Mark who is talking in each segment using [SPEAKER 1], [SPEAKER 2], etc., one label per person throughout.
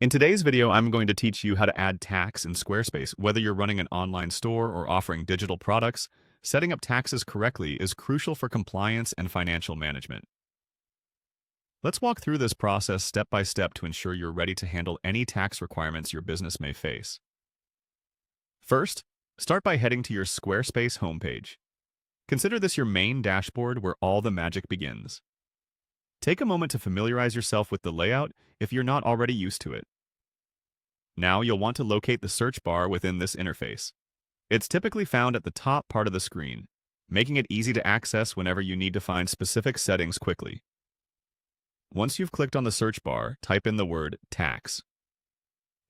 [SPEAKER 1] In today's video, I'm going to teach you how to add tax in Squarespace. Whether you're running an online store or offering digital products, setting up taxes correctly is crucial for compliance and financial management. Let's walk through this process step by step to ensure you're ready to handle any tax requirements your business may face. First, start by heading to your Squarespace homepage. Consider this your main dashboard where all the magic begins. Take a moment to familiarize yourself with the layout if you're not already used to it. Now you'll want to locate the search bar within this interface. It's typically found at the top part of the screen, making it easy to access whenever you need to find specific settings quickly. Once you've clicked on the search bar, type in the word tax.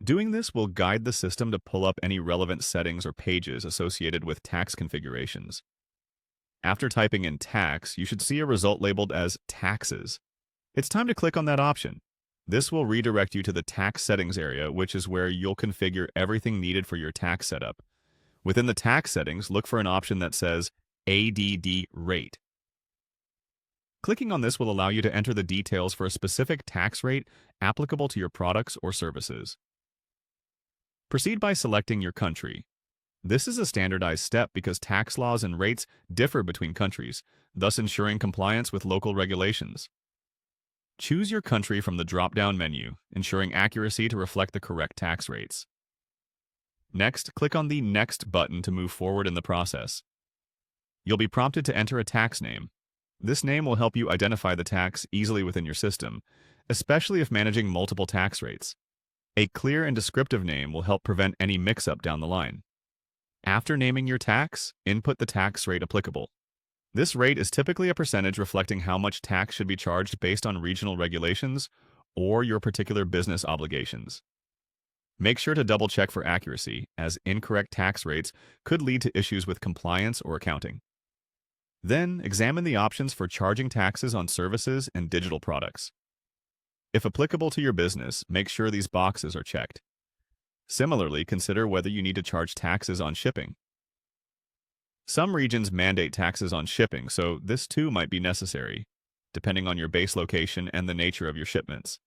[SPEAKER 1] Doing this will guide the system to pull up any relevant settings or pages associated with tax configurations. After typing in tax, you should see a result labeled as taxes. It's time to click on that option. This will redirect you to the tax settings area, which is where you'll configure everything needed for your tax setup. Within the tax settings, look for an option that says ADD rate. Clicking on this will allow you to enter the details for a specific tax rate applicable to your products or services. Proceed by selecting your country. This is a standardized step because tax laws and rates differ between countries, thus ensuring compliance with local regulations. Choose your country from the drop-down menu, ensuring accuracy to reflect the correct tax rates. Next, click on the Next button to move forward in the process. You'll be prompted to enter a tax name. This name will help you identify the tax easily within your system, especially if managing multiple tax rates. A clear and descriptive name will help prevent any mix-up down the line. After naming your tax, input the tax rate applicable. This rate is typically a percentage reflecting how much tax should be charged based on regional regulations or your particular business obligations. Make sure to double-check for accuracy, as incorrect tax rates could lead to issues with compliance or accounting. Then, examine the options for charging taxes on services and digital products. If applicable to your business, make sure these boxes are checked. Similarly, consider whether you need to charge taxes on shipping. Some regions mandate taxes on shipping, so this too might be necessary, depending on your base location and the nature of your shipments.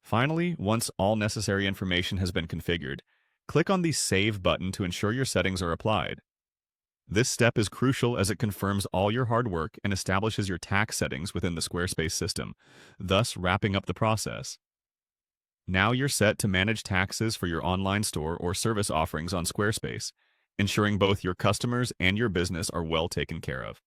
[SPEAKER 1] Finally, once all necessary information has been configured, click on the Save button to ensure your settings are applied. This step is crucial as it confirms all your hard work and establishes your tax settings within the Squarespace system, thus wrapping up the process. Now you're set to manage taxes for your online store or service offerings on Squarespace, ensuring both your customers and your business are well taken care of.